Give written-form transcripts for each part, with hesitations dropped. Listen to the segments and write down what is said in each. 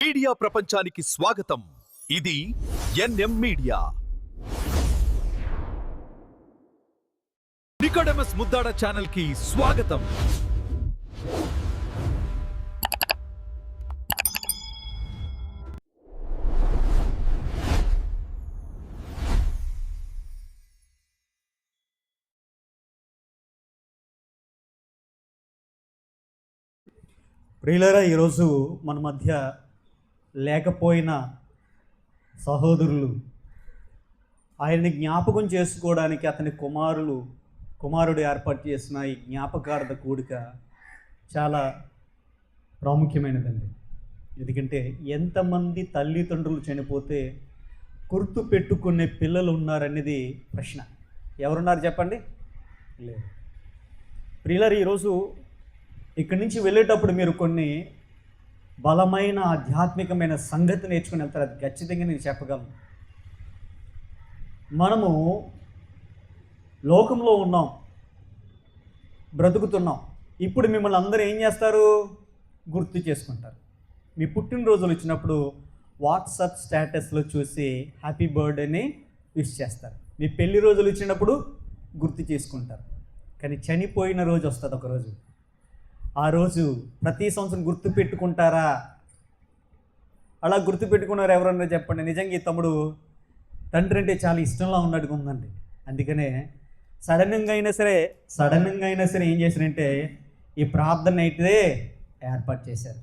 Media ప్రపంచానికి స్వాగతం. ఇది ఎన్ఎం మీడియా. నికోడెమస్ ముద్దాడ ఛానల్ కి స్వాగతం. ప్రియులారా, ఈరోజు మన మధ్య లేకపోయిన సహోదరులు ఆయన్ని జ్ఞాపకం చేసుకోవడానికి అతని కుమారుడు ఏర్పాటు చేసిన ఈ జ్ఞాపకార్థ కూడిక చాలా ప్రాముఖ్యమైనదండి. ఎందుకంటే ఎంతమంది తల్లిదండ్రులు చనిపోతే గుర్తు పెట్టుకునే పిల్లలు ఉన్నారనేది ప్రశ్న. ఎవరున్నారు చెప్పండి? లేదు. ప్రియులారా, ఈరోజు ఇక్కడి నుంచి వెళ్ళేటప్పుడు మీరు కొన్ని బలమైన ఆధ్యాత్మికమైన సంగతి నేర్చుకుని వెళ్తారు. అది ఖచ్చితంగా నేను చెప్పగలను. మనము లోకంలో ఉన్నాం, బ్రతుకుతున్నాం. ఇప్పుడు మిమ్మల్ని అందరూ ఏం చేస్తారు? గుర్తు చేసుకుంటారు. మీ పుట్టినరోజులు వచ్చినప్పుడు వాట్సాప్ స్టేటస్లో చూసి హ్యాపీ బర్త్డేని విష్ చేస్తారు. మీ పెళ్లి రోజులు వచ్చినప్పుడు గుర్తు చేసుకుంటారు. కానీ చనిపోయిన రోజు వస్తుంది ఒకరోజు. ఆ రోజు ప్రతి సంవత్సరం గుర్తు పెట్టుకుంటారా? అలా గుర్తు పెట్టుకున్నారు ఎవరన్నా చెప్పండి. నిజంగా ఈ తమ్ముడు తండ్రి అంటే చాలా ఇష్టంలా ఉన్నట్టుగా ఉందండి. అందుకనే సడన్గా అయినా సరే ఏం చేశారంటే ఈ ప్రార్థన అయితే ఏర్పాటు చేశారు.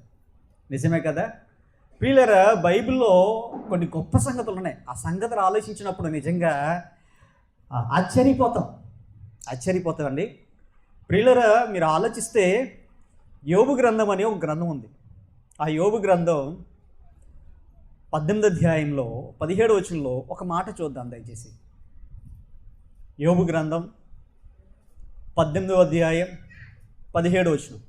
నిజమే కదా? ప్రియులారా, బైబిల్లో కొన్ని గొప్ప సంగతులు ఉన్నాయి. ఆ సంగతులు ఆలోచించినప్పుడు నిజంగా ఆశ్చర్యపోతామండి. ప్రియులారా, మీరు ఆలోచిస్తే యోబు గ్రంథం అనే ఒక గ్రంథం ఉంది. ఆ యోబు గ్రంథం 18వ అధ్యాయంలో 17వ వచనంలో ఒక మాట చూద్దాం దయచేసి. యోబు గ్రంథం 18వ అధ్యాయం 17వ వచనం.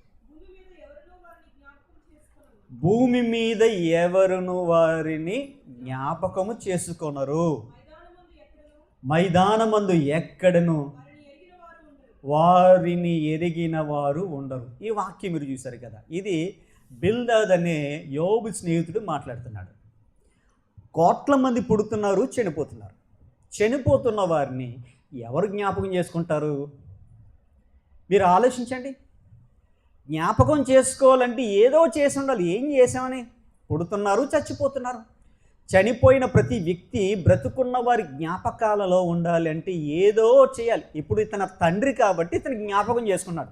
భూమి మీద ఎవరును వారిని జ్ఞాపకము చేసుకొనరు, మైదానమందు ఎక్కడను వారిని ఎరిగిన వారు ఉండరు. ఈ వాక్యం మీరు చూశారు కదా. ఇది బిల్దద్ అనే యోబు స్నేహితుడు మాట్లాడుతున్నాడు. కోట్ల మంది పుడుతున్నారు, చనిపోతున్న వారిని ఎవరు జ్ఞాపకం చేసుకుంటారు? మీరు ఆలోచించండి. జ్ఞాపకం చేసుకోవాలంటే ఏదో చేసి ఉండాలి. ఏం చేసామని? పుడుతున్నారు, చచ్చిపోతున్నారు. చనిపోయిన ప్రతి వ్యక్తి బ్రతుకున్న వారి జ్ఞాపకాలలో ఉండాలి అంటే ఏదో చేయాలి. ఇప్పుడు ఇతని తండ్రి కాబట్టి ఇతను జ్ఞాపకం చేసుకున్నాడు,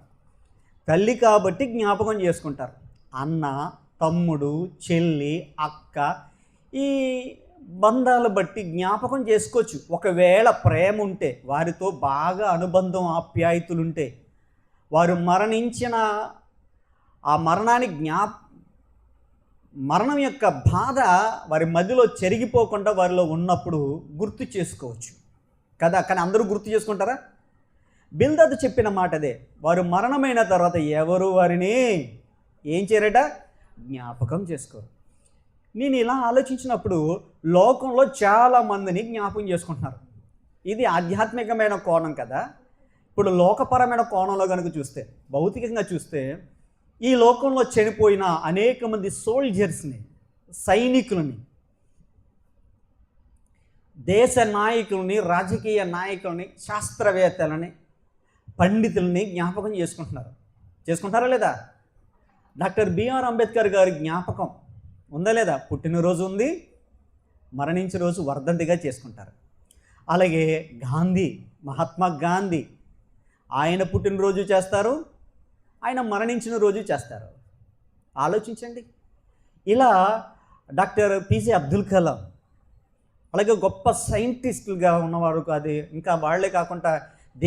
తల్లి కాబట్టి జ్ఞాపకం చేసుకుంటారు. అన్న, తమ్ముడు, చెల్లి, అక్క, ఈ బంధాలు బట్టి జ్ఞాపకం చేసుకోవచ్చు. ఒకవేళ ప్రేమ ఉంటే, వారితో బాగా అనుబంధం, ఆప్యాయతలుంటే, వారు మరణించిన ఆ మరణం యొక్క బాధ వారి మధ్యలో చెరిగిపోకుండా వారిలో ఉన్నప్పుడు గుర్తు చేసుకోవచ్చు కదా. కానీ అందరూ గుర్తు చేసుకుంటారా? బిల్దద్ చెప్పిన మాట అదే. వారు మరణమైన తర్వాత ఎవరు వారిని ఏం చేయరట? జ్ఞాపకం చేసుకోరు. నేను ఇలా ఆలోచించినప్పుడు లోకంలో చాలామందిని జ్ఞాపకం చేసుకుంటున్నారు. ఇది ఆధ్యాత్మికమైన కోణం కదా. ఇప్పుడు లోకపరమైన కోణంలో కనుక చూస్తే, భౌతికంగా చూస్తే, ఈ లోకంలో చనిపోయిన అనేక మంది సోల్జర్స్ని, సైనికులని, దేశ నాయకులని, రాజకీయ నాయకులని, శాస్త్రవేత్తలని, పండితులని జ్ఞాపకం చేసుకుంటారా లేదా? డాక్టర్ బిఆర్ అంబేద్కర్ గారి జ్ఞాపకం ఉందా లేదా? పుట్టినరోజు ఉంది, మరణించిన రోజు వర్ధంతిగా చేసుకుంటారు. అలాగే మహాత్మా గాంధీ, ఆయన పుట్టినరోజు చేస్తారు, ఆయన మరణించిన రోజు చేస్తారు. ఆలోచించండి. ఇలా డాక్టర్ పిజే అబ్దుల్ కలాం, అలాగే గొప్ప సైంటిస్టులుగా ఉన్నవారు కాదు, ఇంకా వాళ్లే కాకుండా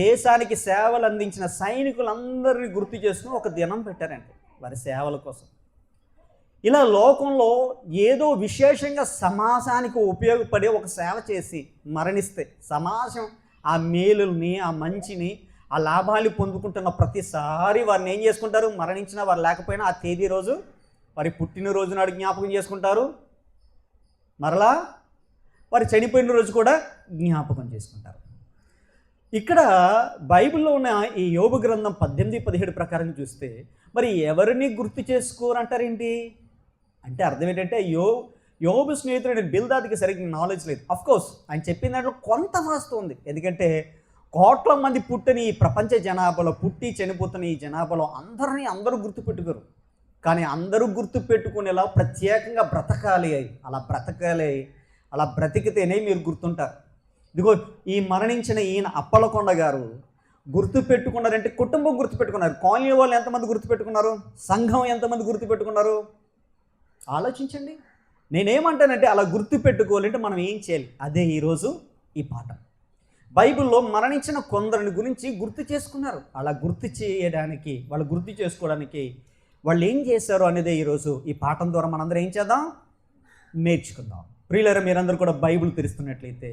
దేశానికి సేవలు అందించిన సైనికులందరినీ గుర్తు చేసుకుని ఒక దినం పెట్టారండి వారి సేవల కోసం. ఇలా లోకంలో ఏదో విశేషంగా సమాజానికి ఉపయోగపడే ఒక సేవ చేసి మరణిస్తే సమాజం ఆ మేలుల్ని, ఆ మంచిని, ఆ లాభాలు పొందుకుంటున్న ప్రతిసారి వారిని ఏం చేసుకుంటారు? మరణించిన వారు లేకపోయినా ఆ తేదీ రోజు, వారి పుట్టినరోజు నాడు జ్ఞాపకం చేసుకుంటారు. మరలా వారి చనిపోయిన రోజు కూడా జ్ఞాపకం చేసుకుంటారు. ఇక్కడ బైబిల్లో ఉన్న ఈ యోబు గ్రంథం 18-17 ప్రకారం చూస్తే మరి ఎవరిని గుర్తు చేసుకోరంటారేంటి? అంటే అర్థం ఏంటంటే యోబు స్నేహితుడు బిల్దాద్కి సరిగ్గా నాలెడ్జ్ లేదు. అఫ్కోర్స్ ఆయన చెప్పిన దాంట్లో కొంత వాస్తవం ఉంది. ఎందుకంటే కోట్ల మంది పుట్టిన ఈ ప్రపంచ జనాభాలో, పుట్టి చనిపోతున్న ఈ జనాభాలో అందరూ గుర్తుపెట్టుకోరు. కానీ అందరూ గుర్తుపెట్టుకునేలా ప్రత్యేకంగా బ్రతకాలి. అలా బ్రతికితేనే మీరు గుర్తుంటారు. ఇదిగో ఈ మరణించిన ఈయన అప్పలకొండ గారు గుర్తుపెట్టుకున్నారంటే కుటుంబం గుర్తుపెట్టుకున్నారు. కాలనీ వాళ్ళు ఎంతమంది గుర్తుపెట్టుకున్నారు? సంఘం ఎంతమంది గుర్తుపెట్టుకున్నారు? ఆలోచించండి. నేనేమంటానంటే అలా గుర్తుపెట్టుకోవాలంటే మనం ఏం చేయాలి? అదే ఈరోజు ఈ పాఠం. బైబిల్లో మరణించిన కొందరిని గురించి గుర్తు చేసుకున్నారు. అలా గుర్తు చేసుకోవడానికి వాళ్ళు ఏం చేశారు అనేది ఈరోజు ఈ పాఠం ద్వారా మనందరం ఏం చేద్దాం? నేర్చుకుందాం. ప్రియులారా, మీరందరూ కూడా బైబిల్ తెరుస్తున్నట్లయితే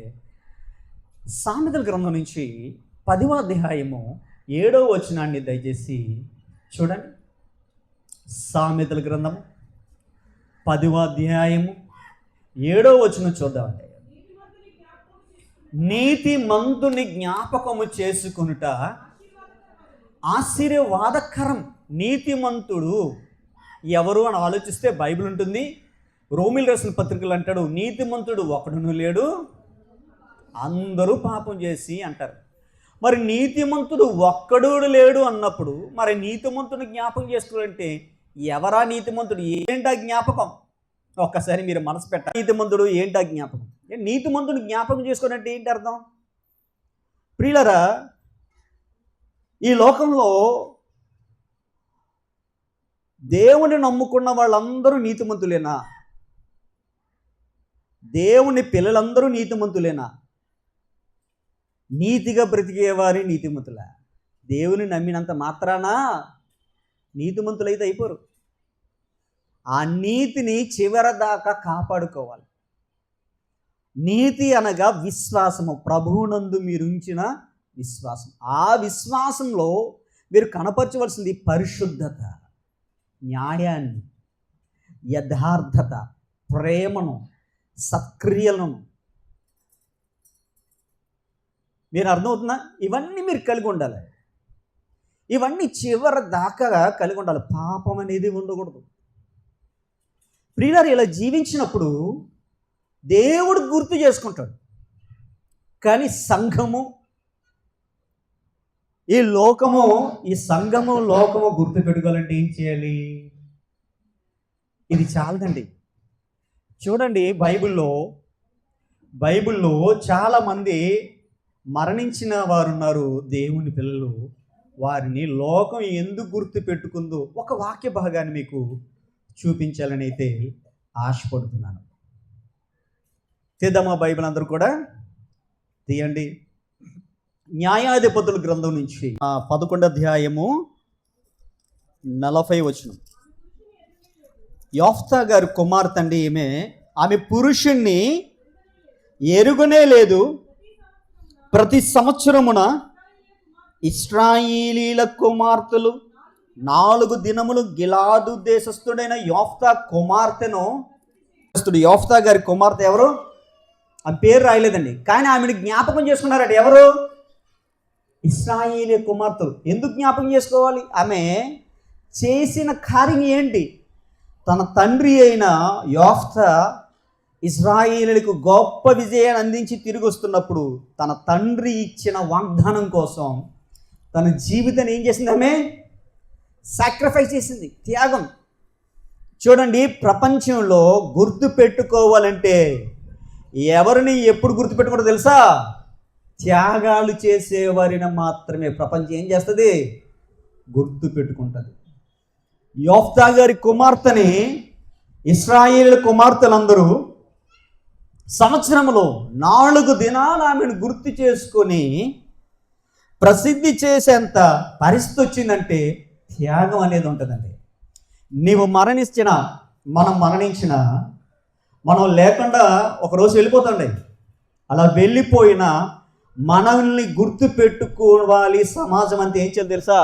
సామెతల గ్రంథం నుంచి 10వ అధ్యాయము 7వ వచనాన్ని దయచేసి చూడండి. సామెతల గ్రంథము 10వ అధ్యాయము 7వ వచనం చూద్దామండి. నీతిమంతుని జ్ఞాపకము చేసుకొనుట ఆశీర్వాదకరం. నీతిమంతుడు ఎవరు అని ఆలోచిస్తే బైబిల్ ఉంటుంది. రోమిల్ రాసిన పత్రికలు అంటాడు, నీతిమంతుడు ఒకడును లేడు, అందరూ పాపం చేసి అంటారు. మరి నీతిమంతుడు ఒక్కడు లేడు అన్నప్పుడు మరి నీతిమంతుని జ్ఞాపకం చేసుకోవాలంటే ఎవరా నీతిమంతుడు? ఏంటా జ్ఞాపకం? ఒక్కసారి మీరు మనసు పెట్టాలి. నీతిమంతుడు ఏంటా జ్ఞాపకం? నీతిమంతుని జ్ఞాపకం చేసుకోవాలంటే ఏంటి అర్థం? ప్రియులరా, ఈ లోకంలో దేవుని నమ్ముకున్న వాళ్ళందరూ నీతిమంతులేనా? దేవుని పిల్లలందరూ నీతిమంతులేనా? నీతిగా బ్రతికేవారి నీతిమంతులా? దేవుని నమ్మినంత మాత్రాన నీతిమంతులైతే అయిపోరు. ఆ నీతిని చివరిదాకా కాపాడుకోవాలి. నీతి అనగా విశ్వాసము, ప్రభువునందు మీరు ఉంచిన విశ్వాసం. ఆ విశ్వాసంలో మీరు కనపరచవలసింది పరిశుద్ధత, న్యాయాన్ని, యథార్థత, ప్రేమను, సత్క్రియలను. మీరు అర్థమవుతుందా? ఇవన్నీ మీరు కలిగి ఉండాలి. ఇవన్నీ చివరి దాకా కలిగి ఉండాలి. పాపం అనేది ఉండకూడదు. ప్రియులారా, ఇలా జీవించినప్పుడు దేవుడు గుర్తు చేసుకుంటాడు. కానీ సంఘము, ఈ సంఘము లోకము గుర్తు పెట్టుకోవాలంటే ఏం చేయాలి? ఇది చాలదండి. చూడండి, బైబిల్లో చాలామంది మరణించిన వారు ఉన్నారు, దేవుని పిల్లలు. వారిని లోకం ఎందుకు గుర్తు పెట్టుకుందో ఒక వాక్య భాగాన్ని మీకు చూపించాలని అయితే ఆశపడుతున్నాను. తీద్దామా? బైబిల్ అందరూ కూడా తీయండి. న్యాయాధిపతుల గ్రంథం నుంచి 11వ అధ్యాయము 40వ వచనం. యొఫ్తా గారి కుమార్తె అండి ఆమె పురుషుణ్ణి ఎరుగునే లేదు. ప్రతి సంవత్సరమున ఇశ్రాయేలీల కుమార్తెలు 4 దినములు గిలాదు దేశస్థుడైన యొఫ్తా కుమార్తెను, యొఫ్తా గారి కుమార్తె ఎవరు? ఆ పేరు రాయలేదండి, కానీ ఆమెను జ్ఞాపకం చేసుకున్నారట. ఎవరు? ఇశ్రాయేలీ కుమార్తెలు. ఎందుకు జ్ఞాపకం చేసుకోవాలి? ఆమె చేసిన కార్యం ఏంటి? తన తండ్రి అయిన యొఫ్తా ఇశ్రాయేలీయులకు గొప్ప విజయాన్ని అందించి తిరిగి వస్తున్నప్పుడు తన తండ్రి ఇచ్చిన వాగ్దానం కోసం తన జీవితాన్ని ఏం చేసింది? ఆమె సాక్రిఫైస్ చేసింది, త్యాగం. చూడండి, ప్రపంచంలో గుర్తు పెట్టుకోవాలంటే ఎవరిని ఎప్పుడు గుర్తుపెట్టుకుంటో తెలుసా? త్యాగాలు చేసేవారిని మాత్రమే ప్రపంచం ఏం చేస్తుంది? గుర్తు పెట్టుకుంటుంది. యొఫ్తా గారి కుమార్తెని ఇశ్రాయేలు కుమార్తెలందరూ సంవత్సరంలో 4 దినాలు ఆమెను గుర్తు చేసుకొని ప్రసిద్ధి చేసేంత పరిస్థితి వచ్చిందంటే త్యాగం అనేది ఉంటుందండి. నీవు మరణించిన మనం లేకుండా ఒకరోజు వెళ్ళిపోతుండే. అలా వెళ్ళిపోయిన మనల్ని గుర్తు పెట్టుకోవాలి సమాజం అంతా. ఏం చేయాలి తెలుసా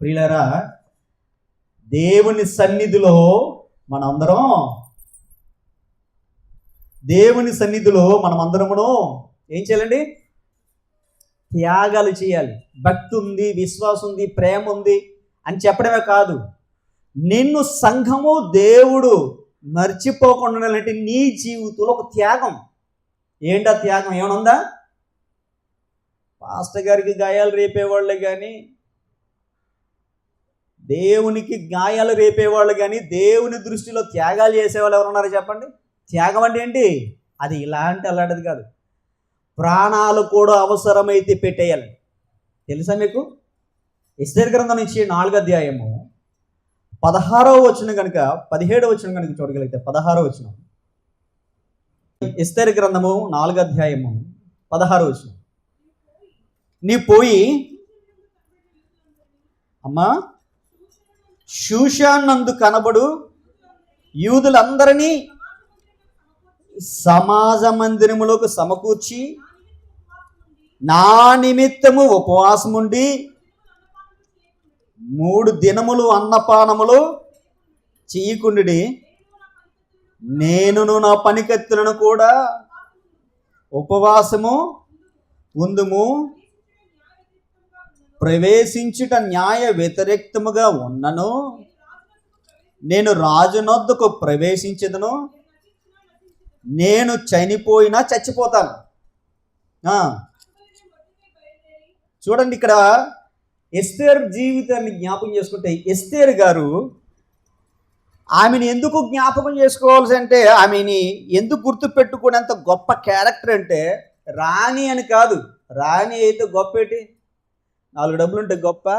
ప్రియులారా? దేవుని సన్నిధిలో మనమందరమును ఏం చేయాలండి? త్యాగాలు చేయాలి. భక్తి ఉంది, విశ్వాసం ఉంది, ప్రేమ ఉంది అని చెప్పడమే కాదు, నిన్ను సంఘము, దేవుడు మర్చిపోకుండా ఉండాలంటే నీ జీవితంలో ఒక త్యాగం. ఏంటా త్యాగం? ఏమైనా ఉందా? పాస్టర్ గారికి గాయాలు రేపేవాళ్ళే కానీ, దేవునికి గాయాలు రేపేవాళ్ళు కానీ, దేవుని దృష్టిలో త్యాగాలు చేసేవాళ్ళు ఎవరు ఉన్నారో చెప్పండి. త్యాగం అంటే ఏంటి? అది అలాంటిది కాదు. ప్రాణాలు కూడా అవసరమైతే పెట్టేయాలి. తెలుసా మీకు? ఎస్తేరు గ్రంథం నుంచి 4వ అధ్యాయము 16వ వచనం కనుక 17వ వచనం కనుక చూడగలిగితే 16వ వచనం. ఎస్తేరు గ్రంథము 4వ అధ్యాయము 16వ వచనం. నీ పోయి అమ్మా షూషానందు కనబడు యూదులందరినీ సమాజ మందిరములోకి సమకూర్చి నా నిమిత్తము ఉపవాసముండి 3 దినములు అన్నపానములు చేయకుండి, నేనును నా పనికత్తులను కూడా ఉపవాసము ఉందుము. ప్రవేశించుట న్యాయ వ్యతిరేక్తముగా ఉన్నను, నేను రాజునొద్దకు ప్రవేశించదును, నేను చనిపోయినా చచ్చిపోతాను. చూడండి, ఇక్కడ ఎస్తేరు జీవితాన్ని జ్ఞాపకం చేసుకుంటే, ఎస్తేరు గారు ఆమెను ఎందుకు జ్ఞాపకం చేసుకోవాల్సి అంటే, ఆమెని ఎందుకు గుర్తుపెట్టుకునేంత గొప్ప క్యారెక్టర్ అంటే, రాణి అని కాదు. రాణి అయితే గొప్ప ఏంటి? 4 డబ్బులు ఉంటే గొప్ప,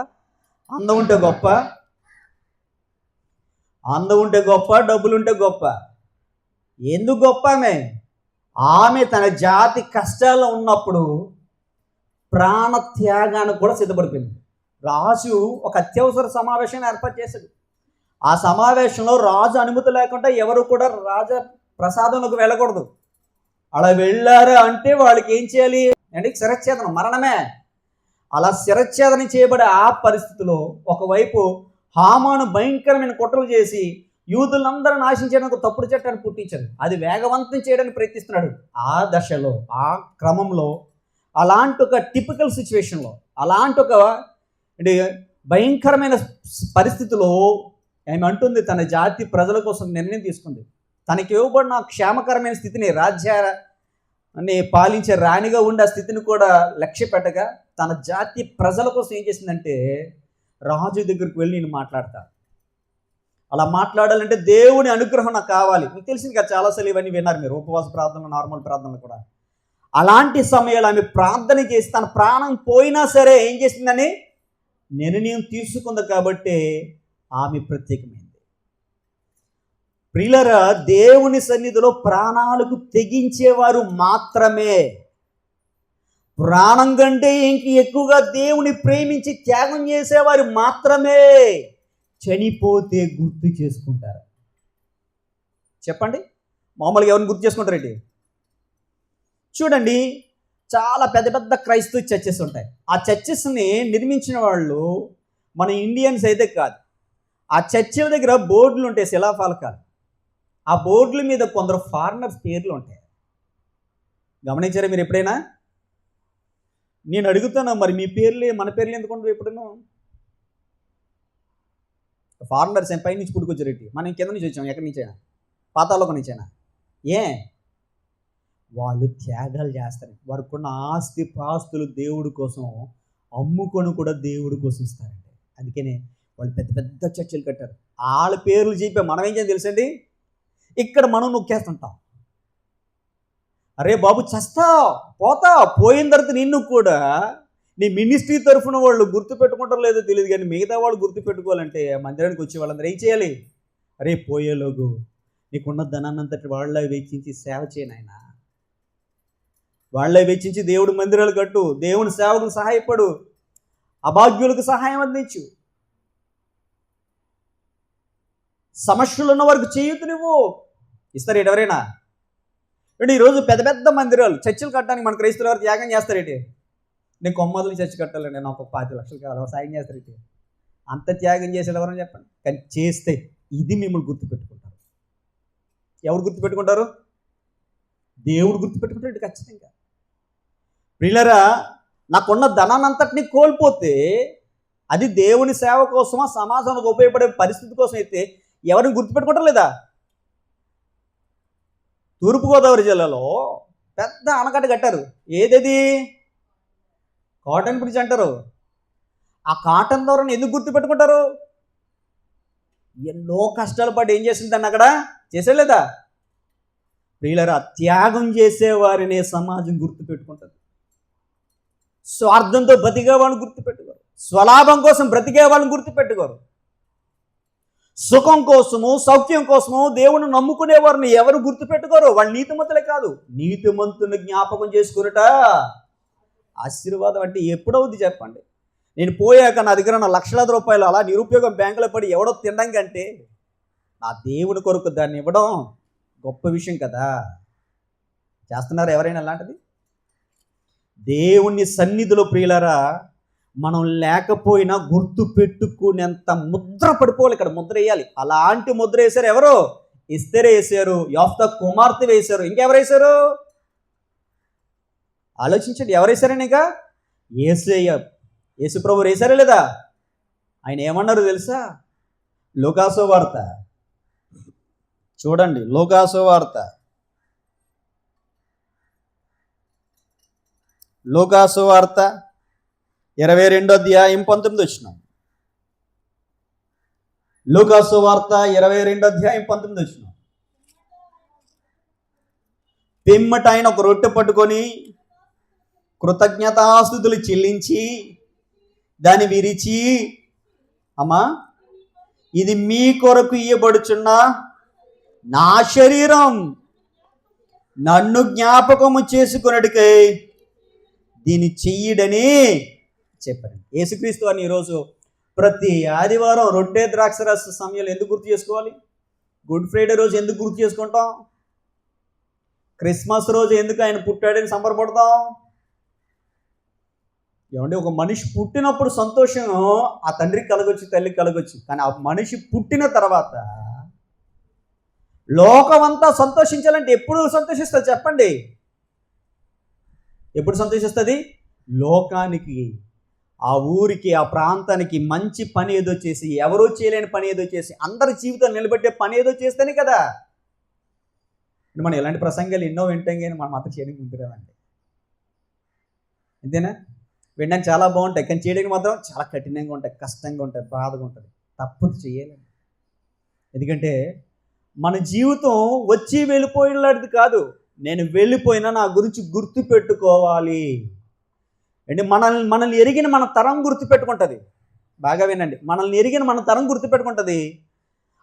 అందం ఉంటే గొప్ప, అందం ఉంటే గొప్ప, డబ్బులు ఉంటే గొప్ప. ఎందుకు గొప్ప? ఆమె తన జాతి కష్టాల్లో ఉన్నప్పుడు ప్రాణత్యాగానికి కూడా సిద్ధపడిపోయింది. రాజు ఒక అత్యవసర సమావేశాన్ని ఏర్పాటు చేశాడు. ఆ సమావేశంలో రాజు అనుమతి లేకుండా ఎవరు కూడా రాజ ప్రసాదంలోకి వెళ్ళకూడదు. అలా వెళ్ళారు అంటే వాళ్ళకి ఏం చేయాలి అంటే శిరచ్ఛేదనం, మరణమే. అలా శిరచ్ఛేదనం చేయబడే ఆ పరిస్థితిలో ఒకవైపు హామాను భయంకరమైన కుట్రలు చేసి యూదులందరూ నాశనం చేయడానికి తప్పుడు చట్టాన్ని పుట్టించాడు. అది వేగవంతం చేయడానికి ప్రయత్నిస్తున్నాడు. ఆ దశలో, ఆ క్రమంలో, అలాంటి ఒక టిపికల్ సిచ్యువేషన్లో, అలాంటి ఒక భయంకరమైన పరిస్థితిలో ఆమె అంటుంది, తన జాతి ప్రజల కోసం నిర్ణయం తీసుకుంది. తనకి ఇవ్వబడిన క్షేమకరమైన స్థితిని, రాజ్యాన్ని పాలించే రాణిగా ఉండే స్థితిని కూడా లక్ష్య పెట్టగా తన జాతి ప్రజల కోసం ఏం చేసిందంటే, రాజు దగ్గరికి వెళ్ళి నేను మాట్లాడతా. అలా మాట్లాడాలంటే దేవుని అనుగ్రహం నాకు కావాలి. మీకు తెలిసింది కదా, చాలాసార్లు ఇవన్నీ విన్నారు మీరు, ఉపవాస ప్రార్థనలు, నార్మల్ ప్రార్థనలు కూడా. అలాంటి సమయాలు ఆమె ప్రార్థన చేసి తన ప్రాణం పోయినా సరే ఏం చేసిందని నిర్ణయం తీసుకుంది. కాబట్టి ఆమె ప్రత్యేకమైంది. ప్రియులారా, దేవుని సన్నిధిలో ప్రాణాలకు తెగించేవారు మాత్రమే, ప్రాణం కంటే ఇంక ఎక్కువగా దేవుని ప్రేమించి త్యాగం చేసేవారు మాత్రమే చనిపోతే గుర్తు చేసుకుంటారు. చెప్పండి, మామూలుగా ఎవరిని గుర్తు చేసుకుంటారండి? చూడండి, చాలా పెద్ద పెద్ద క్రైస్తవ చర్చెస్ ఉంటాయి. ఆ చర్చెస్ని నిర్మించిన వాళ్ళు మన ఇండియన్స్ అయితే కాదు. ఆ చర్చిల దగ్గర బోర్డులు ఉంటాయి, శిలాఫలకాలు. ఆ బోర్డుల మీద కొందరు ఫారినర్స్ పేర్లు ఉంటాయి. గమనించారా మీరు ఎప్పుడైనా? నేను అడుగుతాను, మరి మీ పేర్లే మన పేర్లు ఎందుకు ఉండవు? ఎప్పుడైనా ఫారినర్స్ ఏం పై నుంచి పుట్టుకొచ్చారెట్టి, మనం కింద నుంచి వచ్చాం, ఎక్కడి నుంచైనా, పాతాళలోకి నుంచైనా. వాళ్ళు త్యాగాలు చేస్తారు. వారికి ఉన్న ఆస్తి పాస్తులు దేవుడి కోసం అమ్ముకొని కూడా దేవుడి కోసం ఇస్తారండి. అందుకనే వాళ్ళు పెద్ద పెద్ద చర్చలు కట్టారు. వాళ్ళ పేర్లు చెప్పే మనం ఏం చేయాలి తెలుసండి? ఇక్కడ మనం నొక్కేస్తుంటాం. అరే బాబు, చస్తావు, పోతావు, పోయిన తర్వాత నిన్ను కూడా నీ మినిస్ట్రీ తరఫున వాళ్ళు గుర్తుపెట్టుకుంటారో లేదో తెలియదు, కానీ మిగతా వాళ్ళు గుర్తుపెట్టుకోవాలంటే మందిరానికి వచ్చే వాళ్ళందరూ ఏం చేయాలి? అరే పోయేలోగు నీకున్న ధనాన్నంతటి వాళ్ళ వెచ్చించి సేవ చేయనాయన, వాళ్ళ వెచ్చించి దేవుడు మందిరాలు కట్టు, దేవుని సేవకు సహాయపడు, అభాగ్యులకు సహాయం అందించు, సమస్యలు ఉన్న వారికి చేయూత నువ్వు. ఇస్తారు ఎవరైనా? అంటే ఈరోజు పెద్ద పెద్ద మందిరాలు, చర్చలు కట్టడానికి మన క్రైస్తవులు వారు త్యాగం చేస్తారేంటి? నేను కొమ్మదులు చర్చ కట్టాలండి, నాకు ఒక 5 లక్షలు కావాలి, సాయం చేస్తారేంటి? అంత త్యాగం చేసేది ఎవరని చెప్పండి. కానీ చేస్తే ఇది మిమ్మల్ని గుర్తుపెట్టుకుంటారు. ఎవరు గుర్తుపెట్టుకుంటారు? దేవుడు గుర్తుపెట్టుకుంటాడు ఖచ్చితంగా. ప్రియులారా, నాకున్న ధనాన్నంతటినీ కోల్పోతే అది దేవుని సేవ కోసమా, సమాజానికి ఉపయోగపడే పరిస్థితి కోసం అయితే ఎవరిని గుర్తుపెట్టుకుంటారు లేదా? తూర్పుగోదావరి జిల్లాలో పెద్ద ఆనకట్ట కట్టారు. ఏదది? కాటన్ బ్రిడ్జ్ అంటారు. ఆ కాటన్ దూరం ఎందుకు గుర్తుపెట్టుకుంటారు? ఎన్నో కష్టాలు పడి ఏం చేసిందని అక్కడ చేసేలేదా? ప్రియులారా, త్యాగం చేసేవారిని సమాజం గుర్తుపెట్టుకుంటుంది. స్వార్థంతో బ్రతికే వాళ్ళని గుర్తుపెట్టుకోరు. స్వలాభం కోసం బ్రతికే వాళ్ళని గుర్తుపెట్టుకోరు. సుఖం కోసము, సౌఖ్యం కోసము దేవుని నమ్ముకునే వారిని ఎవరు గుర్తుపెట్టుకోరు. వాళ్ళు నీతిమంతులే కాదు. నీతిమంతుని జ్ఞాపకం చేసుకున్నట ఆశీర్వాదం అంటే ఎప్పుడవుద్ది చెప్పండి? నేను పోయాక నా దగ్గర ఉన్న లక్షలాది రూపాయలు అలా నిరుపయోగం బ్యాంకులో పడి ఎవడో తినడం కంటే నా దేవుని కొరకు దాన్ని ఇవ్వడం గొప్ప విషయం కదా. చేస్తున్నారు ఎవరైనా అలాంటిది? దేవుని సన్నిధిలో ప్రియులారా, మనం లేకపోయినా గుర్తు పెట్టుకునేంత ముద్ర పడిపోవాలి. ఇక్కడ ముద్ర వేయాలి. అలాంటి ముద్ర వేశారు ఎవరు? ఎస్తేరే వేశారు, యోఫ్తా కుమార్తె వేశారు. ఇంకెవరు వేశారు? ఆలోచించండి, ఎవరు వేశారని? ఇంకా యేసు ప్రభు వేశారా లేదా? ఆయన ఏమన్నారు తెలుసా? లూకాసు వార్త చూడండి, లూకాసు వార్త 22వ అధ్యాయం 19వ వచనం. లూకాసు వార్త 22వ అధ్యాయం 19వ వచనం. పిమ్మట ఆయన ఒక రొట్టె పట్టుకొని కృతజ్ఞతాస్తుతులు చెల్లించి దాన్ని విరిచి, అమ్మా, ఇది మీ కొరకు ఇయ్యబడుచున్న నా శరీరం, నన్ను జ్ఞాపకము చేసుకున్నట్టుకై దీన్ని చెయ్యడని చెప్పారు. యేసుక్రీస్తు అని ఈరోజు ప్రతి ఆదివారం రొట్టె ద్రాక్షరస సమయంలో ఎందుకు గుర్తు చేసుకోవాలి? గుడ్ ఫ్రైడే రోజు ఎందుకు గుర్తు చేసుకుంటాం? క్రిస్మస్ రోజు ఎందుకు ఆయన పుట్టాడని సంబరపడతాం? ఏమంటే, ఒక మనిషి పుట్టినప్పుడు సంతోషం ఆ తండ్రికి కలగొచ్చు, తల్లికి కలగొచ్చు. కానీ ఆ మనిషి పుట్టిన తర్వాత లోకమంతా సంతోషించాలంటే ఎప్పుడు సంతోషిస్తుంది చెప్పండి? ఎప్పుడు సంతోషిస్తుంది? లోకానికి, ఆ ఊరికి, ఆ ప్రాంతానికి మంచి పని ఏదో చేసి, ఎవరూ చేయలేని పని ఏదో చేసి, అందరి జీవితాలు నిలబెట్టే పని ఏదో చేస్తేనే కదా. మనం ఇలాంటి ప్రసంగాలు ఎన్నో వింటాం, కానీ మనం మాత్రం చేయడానికి ముందురాదండి. అంతేనా? వినడానికి చాలా బాగుంటాయి, కానీ చేయడానికి మాత్రం చాలా కఠినంగా ఉంటాయి, కష్టంగా ఉంటాయి, బాధగా ఉంటుంది. తప్పదు, చేయాలండి. ఎందుకంటే మన జీవితం వచ్చి వెళ్ళిపోయినలాంటిది కాదు. నేను వెళ్ళిపోయినా నా గురించి గుర్తు పెట్టుకోవాలి అంటే మనల్ని ఎరిగిన మన తరం గుర్తుపెట్టుకుంటుంది. బాగా వినండి, మనల్ని ఎరిగిన మన తరం గుర్తుపెట్టుకుంటుంది.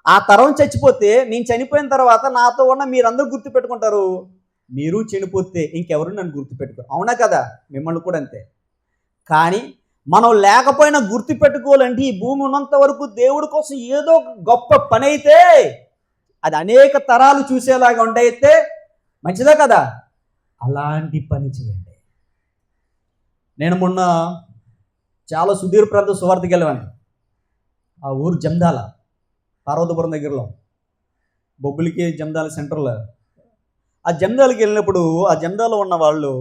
ఆ తరం చచ్చిపోతే, నేను చనిపోయిన తర్వాత నాతో ఉన్న మీరందరూ గుర్తుపెట్టుకుంటారు. మీరు చనిపోతే ఇంకెవరు నన్ను గుర్తుపెట్టుకోరు. అవునా కదా? మిమ్మల్ని కూడా అంతే. కానీ మనం లేకపోయినా గుర్తుపెట్టుకోవాలంటే ఈ భూమి ఉన్నంత వరకు దేవుడి కోసం ఏదో గొప్ప పని అయితే, అది అనేక తరాలు చూసేలాగా ఉండైతే మంచిదా కదా? అలాంటి పని చేయండి. నేను మొన్న చాలా సుదీర్ ప్రాంత సువార్తకి వెళ్ళాను. ఆ ఊరు జందాల, పార్వతపురం దగ్గరలో, బొబ్బులికి జందాల సెంటర్లో. ఆ జందాలకి వెళ్ళినప్పుడు ఆ జందాలో ఉన్న వాళ్ళు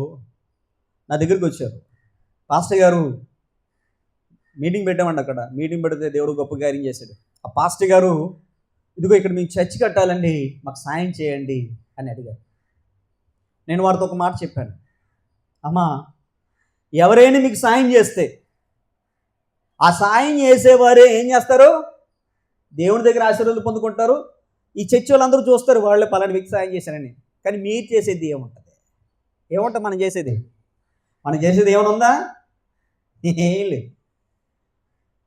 నా దగ్గరికి వచ్చారు. పాస్టర్ గారు, మీటింగ్ పెట్టామండి. అక్కడ మీటింగ్ పెడితే దేవుడు గొప్ప కార్యం చేశాడు. ఆ పాస్టర్ గారు, ఇదిగో ఇక్కడ మేము చర్చి కట్టాలండి, మాకు సాయం చేయండి అని అడిగారు. నేను వారితో ఒక మాట చెప్పాను. అమ్మా, ఎవరైనా మీకు సాయం చేస్తే ఆ సాయం చేసేవారే ఏం చేస్తారు? దేవుని దగ్గర ఆశీర్వాదాలు పొందుకుంటారు. ఈ చర్చి వాళ్ళందరూ చూస్తారు, వాళ్ళే పలానా వ్యక్తి సాయం చేశారని. కానీ మీరు చేసేది ఏముంటుంది? ఏముంటుంది మనం చేసేది? ఏమైనా ఉందా? ఏం లేదు.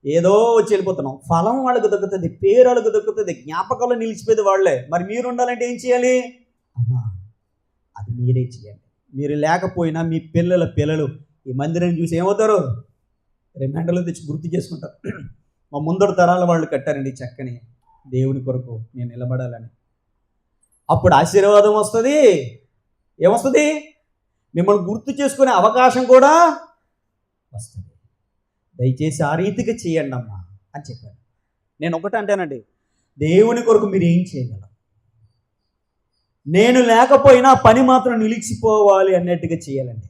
ఏదో వచ్చి వెళ్ళిపోతున్నాం. ఫలం వాళ్ళకు దొక్కుతుంది, పేరు వాళ్ళకు దొక్కుతుంది, జ్ఞాపకంలో నిలిచిపోయేది వాళ్ళే. మరి మీరు ఉండాలంటే ఏం చేయాలి? అమ్మా, అది మీరే చేయండి. మీరు లేకపోయినా మీ పిల్లలు ఈ మందిరం చూసి ఏమవుతారు? రిమైండర్లో తెచ్చి గుర్తు చేసుకుంటారు. మా ముందరు తరాల వాళ్ళు కట్టారండి చక్కని దేవుని కొరకు నేను నిలబడాలని. అప్పుడు ఆశీర్వాదం వస్తుంది. ఏమొస్తుంది? మిమ్మల్ని గుర్తు చేసుకునే అవకాశం కూడా వస్తుంది. దయచేసి ఆ రీతిగా చేయండి అమ్మా అని చెప్పాను. నేను ఒకటి అంటానండి, దేవుని కొరకు మీరు ఏం చేయగలరు? నేను లేకపోయినా పని మాత్రం నిలిచిపోవాలి అన్నట్టుగా చేయాలండి.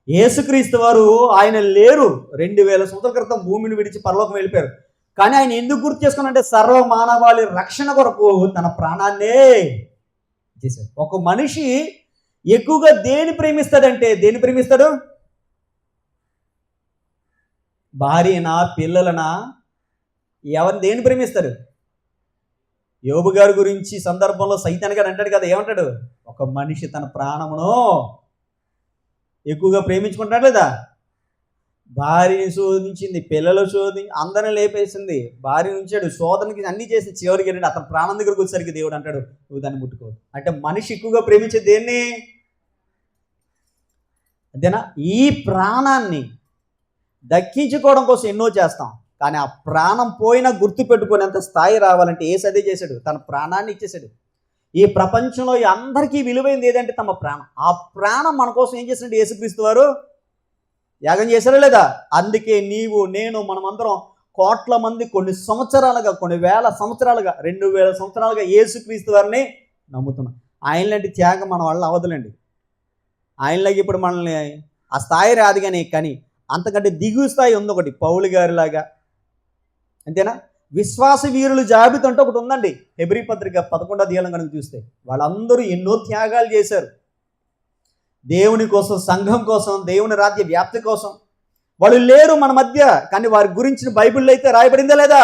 యేసుక్రీస్తు వారు, ఆయన లేరు, 2000 సంవత్సరాల క్రితం భూమిని విడిచి పరలోకం వెళ్ళిపోయారు. కానీ ఆయన ఎందుకు గుర్తు చేసుకున్నారంటే, సర్వ మానవాళి రక్షణ కొరకు తన ప్రాణాన్నే ఇచ్చేసాడు. ఒక మనిషి ఎక్కువగా దేని ప్రేమిస్తాడంటే దేని ప్రేమిస్తాడు? భార్యనా, పిల్లలనా, ఎవరిని దేని ప్రేమిస్తాడు? యోబు గారి గురించి సందర్భంలో సైతాన్ గారు అంటాడు కదా, ఏమంటాడు? ఒక మనిషి తన ప్రాణమును ఎక్కువగా ప్రేమించుకుంటాడు లేదా? భార్యని శోధించింది, పిల్లలు అందరిని లేపేసింది, భార్య ఉంచాడు, శోధనకి అన్ని చేసి చివరికి ఏంటంటే అతను ప్రాణం దగ్గరకు వచ్చేసరికి దేవుడు అంటాడు, నువ్వు దాన్ని ముట్టుకోవద్దు. అంటే మనిషి ఎక్కువగా ప్రేమించే దేన్ని? అంతేనా? ఈ ప్రాణాన్ని దక్కించుకోవడం కోసం ఎన్నో చేస్తాం, కానీ ఆ ప్రాణం పోయినా గుర్తు పెట్టుకునేంత స్థాయి రావాలంటే యేసు అదే చేశాడు, తన ప్రాణాన్ని ఇచ్చేశాడు. ఈ ప్రపంచంలో అందరికీ విలువైంది ఏదంటే తమ ప్రాణం. ఆ ప్రాణం మన కోసం ఏం చేసినట్టు యేసుక్రీస్తు వారు యాగం చేశారా లేదా? అందుకే నీవు నేను మనమందరం కోట్ల మంది కొన్ని సంవత్సరాలుగా, కొన్ని వేల సంవత్సరాలుగా, 2000 సంవత్సరాలుగా యేసుక్రీస్తు వారిని నమ్ముతున్నాం. ఆయనలాంటి త్యాగం మన వల్ల అవదులండి. ఆయనలాగా ఇప్పుడు మనల్ని ఆ స్థాయి రాదు, కానీ అంతకంటే దిగువ స్థాయి ఉంది ఒకటి, పౌలు గారిలాగా. అంతేనా? విశ్వాస వీరుల జాబితా అంటే ఒకటి ఉందండి. హెబ్రీ పత్రిక 11వ అధ్యాయం కనుక చూస్తే వాళ్ళందరూ ఎన్నో త్యాగాలు చేశారు దేవుని కోసం, సంఘం కోసం, దేవుని రాజ్య వ్యాప్తి కోసం. వాళ్ళు లేరు మన మధ్య, కానీ వారి గురించి బైబిల్లో అయితే రాయబడిందా లేదా?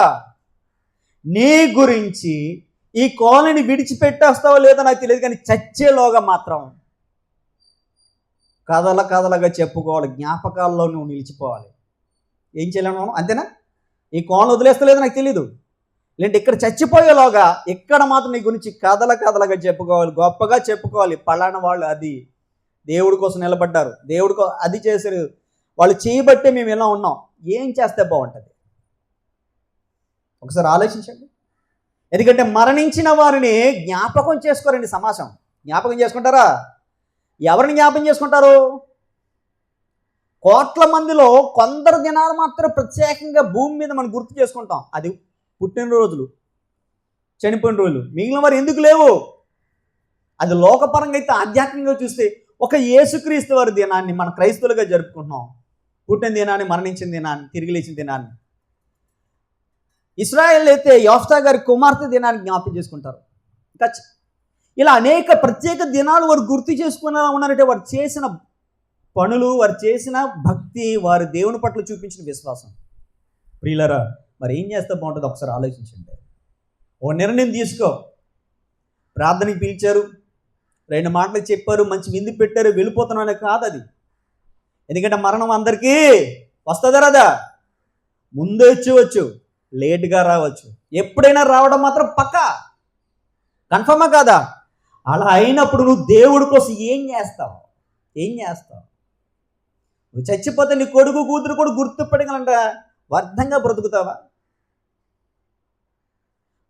నీ గురించి ఈ కాలనీ విడిచిపెట్టేస్తావో లేదో నాకు తెలియదు, కానీ చచ్చేలోగా మాత్రం కథలుగా చెప్పుకోవాలి, జ్ఞాపకాల్లో నువ్వు నిలిచిపోవాలి. ఏం చేయలేము, అంతేనా? ఈ కోణం వదిలేస్తలేదో నాకు తెలీదు, లేదంటే ఇక్కడ చచ్చిపోయేలోగా ఇక్కడ మాత్రం నీ గురించి కథలుగా చెప్పుకోవాలి, గొప్పగా చెప్పుకోవాలి. పలానా వాళ్ళు అది దేవుడి కోసం నిలబడ్డారు, దేవుడికి అది చేశారు, వాళ్ళు చేయబట్టే మేము ఇలా ఉన్నాం. ఏం చేస్తే బాగుంటుంది? ఒకసారి ఆలోచించండి. ఎందుకంటే మరణించిన వారిని జ్ఞాపకం చేసుకోరండి సమాజం. జ్ఞాపకం చేసుకుంటారా? ఎవరిని జ్ఞాపకం చేసుకుంటారు? కోట్ల మందిలో కొందరు దినాలు మాత్రం ప్రత్యేకంగా భూమి మీద మనం గుర్తు చేసుకుంటాం, అది పుట్టినరోజులు, చనిపోయిన రోజులు. మిగిలిన వారు ఎందుకు లేవు? అది లోకపరంగా అయితే ఆధ్యాత్మికంగా చూస్తే ఒక యేసుక్రీస్తు వారి దినాన్ని మన క్రైస్తవులుగా జరుపుకుంటున్నాం. పుట్టిన దినాన్ని, మరణించిన దినాన్ని, తిరిగి లేచిన దినాన్ని. ఇశ్రాయేల్ అయితే యోఫ్తా గారి కుమార్తె దినాన్ని జ్ఞాపకం చేసుకుంటారు. ఇంకా ఇలా అనేక ప్రత్యేక దినాలు వారు గుర్తు చేసుకునేలా ఉన్నారంటే వారు చేసిన పనులు, వారు చేసిన భక్తి, వారి దేవుని పట్ల చూపించిన విశ్వాసం. ప్రియులరా, మరి ఏం చేస్తే బాగుంటుందో ఒకసారి ఆలోచించండి. ఓ నిర్ణయం తీసుకో. ప్రార్థనకి పిలిచారు, 2 మాటలు చెప్పారు, మంచి విందు పెట్టారు, వెళ్ళిపోతున్నానే కాదు అది. ఎందుకంటే మరణం అందరికీ వస్తుందా రాదా? ముందే వచ్చి లేటుగా రావచ్చు, ఎప్పుడైనా రావడం మాత్రం పక్కా, కన్ఫర్మా కాదా? అలా అయినప్పుడు నువ్వు దేవుడి కోసం ఏం చేస్తావు? నువ్వు చచ్చిపోతే నీ కొడుకు కూతురు కూడా గుర్తుపడగలంట వ్యర్థంగా బ్రతుకుతావా?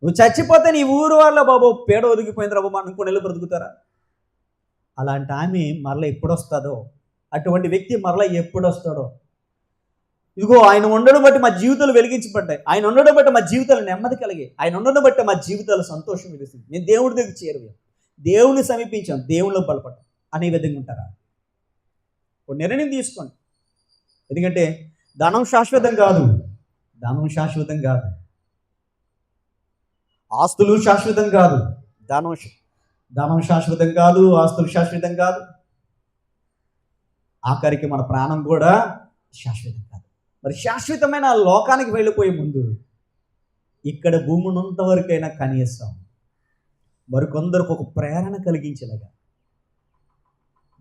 నువ్వు చచ్చిపోతే నీ ఊరు వాళ్ళ బాబు పేడ ఒదిగిపోయింది రాబు అనుకుని వెళ్ళి బ్రతుకుతారా? అలాంటి ఆమె మరలా ఎప్పుడు వస్తుందో, అటువంటి వ్యక్తి మరలా ఎప్పుడు వస్తాడో. ఇదిగో ఆయన ఉండడం బట్టి మా జీవితాలు వెలిగించబడ్డాయి, ఆయన ఉండడం బట్టి మా జీవితాలు నెమ్మది కలిగాయి, ఆయన ఉండడం బట్టి మా జీవితాలు సంతోషం వెలుస్తుంది. నేను దేవుడి దగ్గర చేరువాం, దేవుని సమీపించాం, దేవుళ్ళు బలపడ్డాం అనే విధంగా ఉంటారా? ఒక నిర్ణయం తీసుకోండి. ఎందుకంటే ధనం శాశ్వతం కాదు, ఆస్తులు శాశ్వతం కాదు, ధనం శాశ్వతం కాదు, ఆస్తులు శాశ్వతం కాదు, ఆఖరికి మన ప్రాణం కూడా శాశ్వతం కాదు. మరి శాశ్వతమైన లోకానికి వెళ్ళిపోయే ముందు ఇక్కడ భూమి ఉన్నంత వరకైనా కనీసం మరికొందరికి ఒక ప్రేరణ కలిగించేలాగా,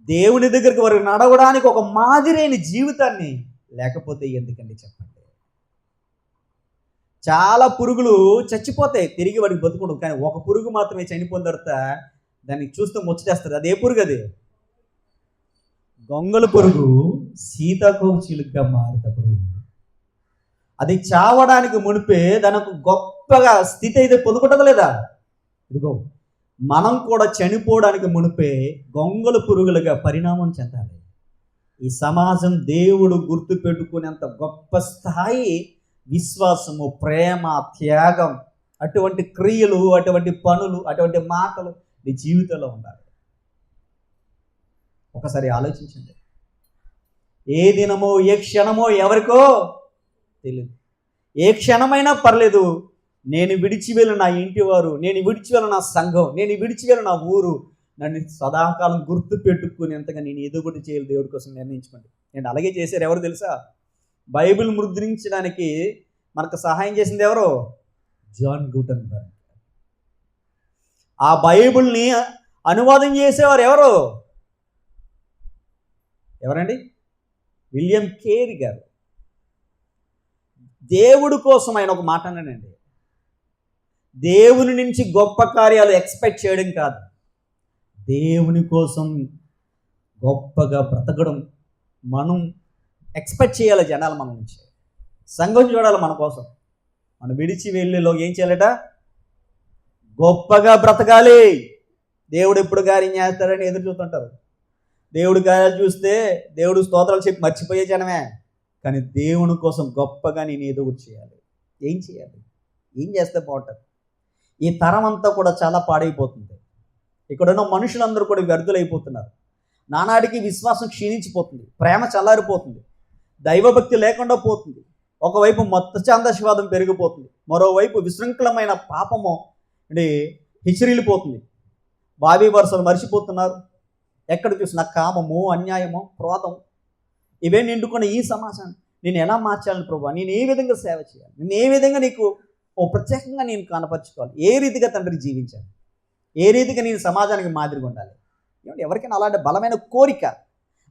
దేవుని దగ్గరికి వారు నడవడానికి ఒక మాదిరైన జీవితాన్ని లేకపోతే ఎందుకండి చెప్పండి? చాలా పురుగులు చచ్చిపోతాయి, తిరిగి వాడికి బతుకుండవు, కానీ ఒక పురుగు మాత్రమే చనిపోయిన తర్వాత దాన్ని చూస్తూ ముచ్చటేస్తుంది. అది ఏ పురుగు? అది గొంగళ పురుగు సీతాకోక చిలుకగా మారేటప్పుడు అది చావడానికి మునిపే దానికి గొప్పగా స్థితి అయితే పొందుకుంటుందా లేదా? ఇదిగో మనం కూడా చనిపోవడానికి మునిపే గొంగళ పురుగులుగా పరిణామం చెందాలి. ఈ సమాజం దేవుడు గుర్తు పెట్టుకునేంత గొప్ప స్థాయి విశ్వాసము, ప్రేమ, త్యాగం, అటువంటి క్రియలు, అటువంటి పనులు, అటువంటి మాటలు నీ జీవితంలో ఉండాలి. ఒకసారి ఆలోచించండి. ఏ దినమో ఏ క్షణమో ఎవరికో తెలియదు. ఏ క్షణమైనా పర్లేదు, నేను విడిచి వెళ్ళిన నా ఇంటి వారు, నేను విడిచి వెళ్ళిన నా సంఘం, నేను విడిచి వెళ్ళిన నా ఊరు, నన్ను సదాకాలం గుర్తు పెట్టుకునేంతగా నేను ఏదో ఒకటి చేయాలి దేవుడి కోసం నిర్ణయించుకోండి. నేను అలాగే చేశారు. ఎవరు తెలుసా? బైబిల్ ముద్రించడానికి మనకు సహాయం చేసింది ఎవరు? John Gutenberg. ఆ బైబిల్ని అనువాదం చేసేవారు ఎవరండి? విలియం కేరీ గారు. దేవుడి కోసం ఆయన ఒక మాట అన్నాడండి, దేవుని నుంచి గొప్ప కార్యాలు ఎక్స్పెక్ట్ చేయడం కాదు, దేవుని కోసం గొప్పగా బ్రతకడం మనం ఎక్స్పెక్ట్ చేయాలి. జనాలు మన నుంచి సంఘం చూడాలి మన కోసం. మనం విడిచి వెళ్ళేలో ఏం చేయాలట? గొప్పగా బ్రతకాలి. దేవుడు ఎప్పుడు కార్యం చేస్తాడని ఎదురు చూస్తుంటారు. దేవుడు కార్యాలు చూస్తే దేవుడు స్తోత్రాలు చెప్పి మర్చిపోయే జనమే. కానీ దేవుని కోసం గొప్పగా నేను ఏదో ఒకటి చేయాలి. ఏం చేయాలి? ఏం చేస్తే బాగుంటుంది? ఈ తరం అంతా కూడా చాలా పాడైపోతుంది. ఇక్కడున్న మనుషులందరూ కూడా వ్యర్థులైపోతున్నారు. నానాటికి విశ్వాసం క్షీణించిపోతుంది, ప్రేమ చల్లారిపోతుంది, దైవభక్తి లేకుండా పోతుంది. ఒకవైపు మత్తఛాందస్వాదం పెరిగిపోతుంది, మరోవైపు విశృంఖలమైన పాపము హెచ్చరిల్లిపోతుంది. బావి వరుసలు మర్చిపోతున్నారు. ఎక్కడ చూసినా కామము, అన్యాయము, క్రోధం ఇవే నిండుకున్న ఈ సమాజాన్ని నేను ఎలా మార్చాలని ప్రభువా, నేను ఏ విధంగా సేవ చేయాలి, నేను ఏ విధంగా నీకు ఓ ప్రత్యేకంగా నేను కనపరుచుకోవాలి, ఏ రీతిగా తండ్రి జీవించాలి, ఏ రీతిగా నేను సమాజానికి మాదిరిగా ఉండాలి. ఏమంటే ఎవరికైనా అలాంటి బలమైన కోరిక,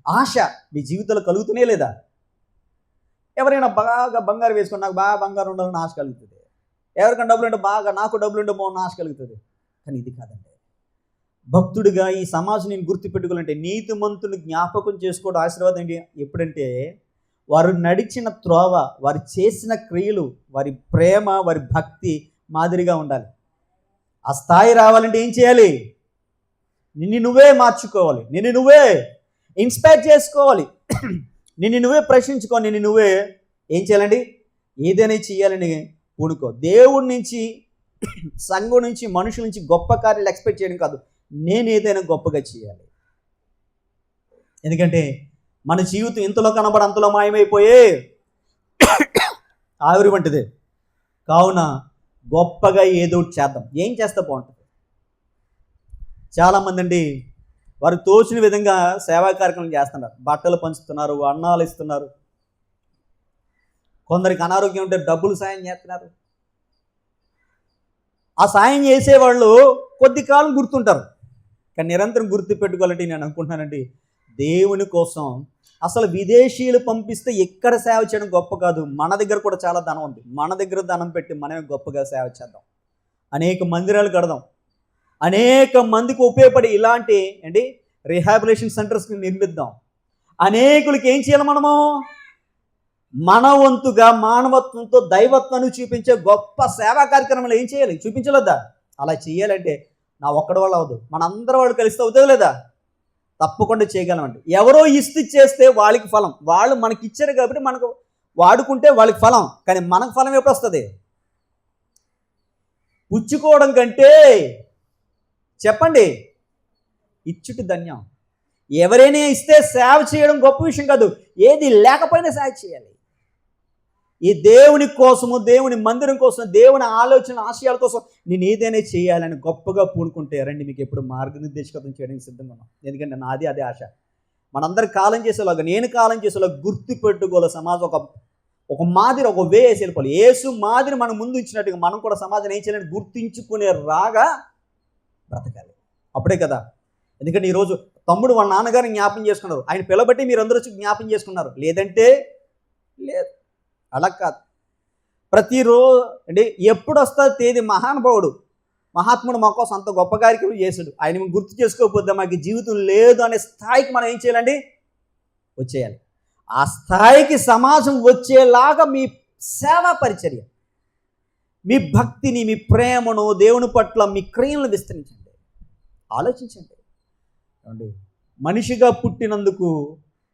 ఆశ మీ జీవితంలో కలుగుతూనే లేదా? ఎవరైనా బాగా బంగారు వేసుకొని నాకు బాగా బంగారు ఉండాలని ఆశ కలుగుతుంది. ఎవరికైనా డబ్బులు ఉంటే బాగా నాకు డబ్బులు ఉంటే బాగున్న ఆశ కలుగుతుంది. కానీ ఇది కాదండి. భక్తుడిగా ఈ సమాజం నేను గుర్తుపెట్టుకోవాలంటే నీతిమంతుని జ్ఞాపకం చేసుకోవడం ఆశీర్వాదం ఏంటి? ఎప్పుడంటే వారు నడిచిన త్రోవ, వారు చేసిన క్రియలు, వారి ప్రేమ, వారి భక్తి మాదిరిగా ఉండాలి. ఆ స్థాయి రావాలంటే ఏం చేయాలి? నిన్ను నువ్వే మార్చుకోవాలి, నిన్ను నువ్వే ఇన్స్పైర్ చేసుకోవాలి, నిన్ను నువ్వే ప్రశ్నించుకో, నిన్ను నువ్వే ఏం చేయాలండి? ఏదైనా చేయాలని పూనుకో. దేవుడి నుంచి, సంఘం నుంచి, మనుషుల నుంచి గొప్ప కార్యాలు ఎక్స్పెక్ట్ చేయడం కాదు, నేను ఏదైనా గొప్పగా చేయాలి. ఎందుకంటే మన జీవితం ఇంతలో కనబడి అంతలో మాయమైపోయే ఆవిరి వంటిదే. కావున గొప్పగా ఏదో చేద్దాం. ఏం చేస్తే బాగుంటుంది? చాలామంది అండి వారు తోచిన విధంగా సేవా కార్యక్రమం చేస్తున్నారు. బట్టలు పంచుతున్నారు, అన్నాలు ఇస్తున్నారు, కొందరికి అనారోగ్యం ఉంటే డబ్బులు సాయం చేస్తున్నారు. ఆ సాయం చేసేవాళ్ళు కొద్ది కాలం గుర్తుంటారు, కానీ నిరంతరం గుర్తు పెట్టుకోవాలంటే నేను అనుకుంటున్నానండి, దేవుని కోసం అసలు విదేశీయులు పంపిస్తే ఎక్కడ సేవ చేయడం గొప్ప కాదు. మన దగ్గర కూడా చాలా ధనం ఉంది, మన దగ్గర ధనం పెట్టి మనమే గొప్పగా సేవ చేద్దాం. అనేక మందిరాలు కడదాం, అనేక మందికి ఉపయోగపడి ఇలాంటి రిహాబిలిటేషన్ సెంటర్స్ని నిర్మిద్దాం. అనేకులకి ఏం చేయాలి? మనము మన వంతుగా మానవత్వంతో దైవత్వాన్ని చూపించే గొప్ప సేవా కార్యక్రమాలు ఏం చేయాలి? చూపించలేదా? అలా చేయాలంటే నా ఒక్కడి వల్ల అవదు, మనందరి వాళ్ళు కలిస్తే అవుతుంది లేదా? తప్పకుండా చేయగలమండి. ఎవరో ఇస్తే చేస్తే వాళ్ళకి ఫలం, వాళ్ళు మనకి ఇచ్చారు కాబట్టి మనకు వాడుకుంటే వాళ్ళకి ఫలం, కానీ మనకు ఫలం ఎప్పుడు వస్తుంది? పుచ్చుకోవడం కంటే చెప్పండి ఇచ్చుటి ధన్యం. ఎవరైనా ఇస్తే సేవ చేయడం గొప్ప విషయం కాదు, ఏది లేకపోయినా సేవ చేయాలి. ఈ దేవుని కోసము, దేవుని మందిరం కోసం, దేవుని ఆలోచన ఆశయాల కోసం నేను ఏదైనా చేయాలని గొప్పగా పూనుకుంటే రండి, మీకు ఎప్పుడు మార్గనిర్దేశకత్వం చేయడానికి సిద్ధంగా ఉన్నాం. ఎందుకంటే నాది అదే ఆశ. మనందరూ కాలం చేసేలాగా, నేను కాలం చేసేలాగా గుర్తు పెట్టుకోవాలి. సమాజం ఒక మాదిరి, ఒక వే వేసి వెళ్ళిపోవాలి. యేసు మాదిరి మనం ముందు ఇచ్చినట్టుగా మనం కూడా సమాజం ఏం చేయాలని గుర్తించుకునే రాగా బ్రతకాలి. అప్పుడే కదా. ఎందుకంటే ఈరోజు తమ్ముడు వాళ్ళ నాన్నగారిని జ్ఞాపం చేసుకున్నారు, ఆయన పిలబట్టి మీరు అందరూ వచ్చి జ్ఞాపం చేసుకున్నారు, లేదంటే లేదు. అలా కాదు. ప్రతిరోజు ఎప్పుడు వస్తుంది తేదీ? మహానుభావుడు, మహాత్ముడు మా కోసం అంత గొప్ప కార్యక్రమం చేశాడు, ఆయన గుర్తు చేసుకోకపోతే మాకు జీవితం లేదు అనే స్థాయికి మనం ఏం చేయాలండి? వచ్చేయాలి. ఆ స్థాయికి సమాజం వచ్చేలాగా మీ సేవా పరిచర్య, మీ భక్తిని, మీ ప్రేమను, దేవుని పట్ల మీ క్రియలను విస్తరించండి. ఆలోచించండి. మనిషిగా పుట్టినందుకు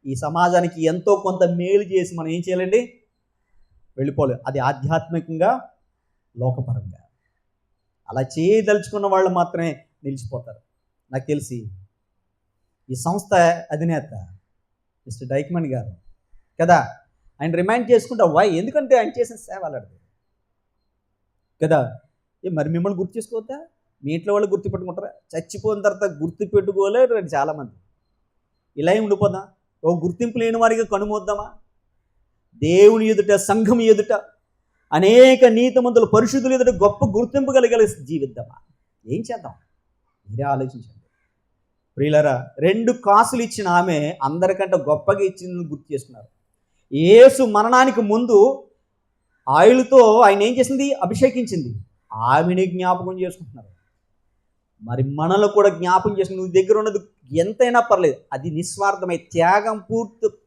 ఈ సమాజానికి ఎంతో కొంత మేలు చేసి మనం ఏం చేయాలండి? వెళ్ళిపోలేదు. అది ఆధ్యాత్మికంగా, లోకపరంగా. అలా చేయదలుచుకున్న వాళ్ళు మాత్రమే నిలిచిపోతారు. నాకు తెలిసి ఈ సంస్థ అధినేత మిస్టర్ డైక్మన్ గారు కదా, ఆయన రిమైండ్ చేసుకుంటా వై, ఎందుకంటే ఆయన చేసిన సేవ అలాంటిది కదా. మరి మిమ్మల్ని గుర్తు చేసుకోవద్దా? మీ ఇంట్లో వాళ్ళు గుర్తుపెట్టుకుంటారా? చచ్చిపోయిన తర్వాత గుర్తుపెట్టుకోలేరు చాలామంది. ఇలా ఉండిపోదా? ఓ గుర్తింపు లేని వారిగా కనుమోద్దామా? దేవుని ఎదుట, సంఘం ఎదుట, అనేక నీతిమంతులు పరిశుద్ధుల ఎదుట గొప్ప గుర్తింపు కలిగి జీవిద్దామా? ఏం చేద్దాం? మీరే ఆలోచించండి. ప్రియులారా, 2 కాసులు ఇచ్చిన ఆమె అందరికంటే గొప్పగా ఇచ్చిందని గుర్తు చేసుకున్నారు. యేసు మరణానికి ముందు ఆయిల్తో ఆయన ఏం చేసింది? అభిషేకించింది. ఆమెని జ్ఞాపకం చేసుకుంటున్నారు. మరి మనలో కూడా జ్ఞాపకం చేసుకుని నువ్వు దగ్గర ఉన్నది ఎంతైనా పర్లేదు, అది నిస్వార్థమై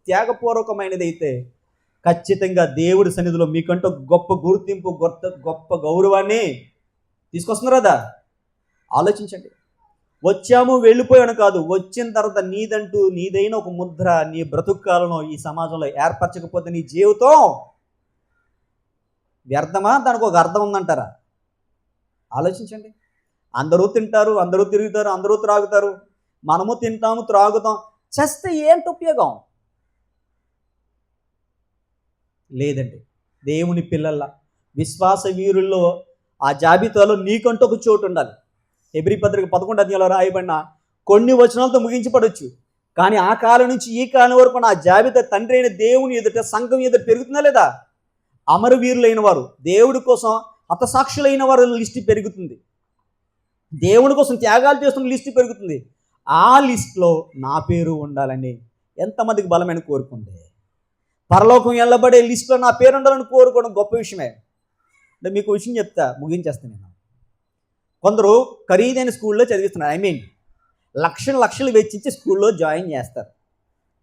త్యాగపూర్వకమైనది అయితే ఖచ్చితంగా దేవుడి సన్నిధిలో మీకంటూ గొప్ప గుర్తింపు, గొప్ప గౌరవాన్ని తీసుకొస్తున్నారు కదా. ఆలోచించండి. వచ్చాము వెళ్ళిపోయాను కాదు, వచ్చిన తర్వాత నీదైన ఒక ముద్ర నీ బ్రతుకు కాలంలో ఈ సమాజంలో ఏర్పరచకపోతే నీ జీవితం వ్యర్థమా? దానికి ఒక అర్థం ఉందంటారా? ఆలోచించండి. అందరూ తింటారు, అందరూ తిరుగుతారు, అందరూ త్రాగుతారు, మనము తింటాము, త్రాగుతాం, చేస్తే ఏంటి ఉపయోగం? లేదండి. దేవుని పిల్లల విశ్వాస వీరుల్లో ఆ జాబితాలో నీకంటూ ఒక చోటు ఉండాలి. హెబ్రీ పత్రిక 11వ అధ్యాయంలో రాయబడిన కొన్ని వచనాలతో ముగించబడవచ్చు, కానీ ఆ కాలం నుంచి ఈ కాలం వరకు ఆ జాబితా తండ్రి అయిన దేవుని ఎదుట, సంఘం ఎదుట పెరుగుతుందా లేదా? అమరవీరులైన వారు, దేవుడి కోసం హతసాక్షులైన వారు లిస్టు పెరుగుతుంది. దేవుని కోసం త్యాగాలు చేస్తున్న లిస్టు పెరుగుతుంది. ఆ లిస్టులో నా పేరు ఉండాలని ఎంతమందికి బలమైన కోరుకుంది? పరలోకం వెళ్ళబడే లిస్టులో నా పేరు ఉండాలని కోరుకోవడం గొప్ప విషయమే. అంటే మీకు విషయం చెప్తా, ముగించేస్తాను నేను. కొందరు ఖరీదైన స్కూల్లో చదివిస్తున్నారు. లక్షలు వెచ్చించి స్కూల్లో జాయిన్ చేస్తారు.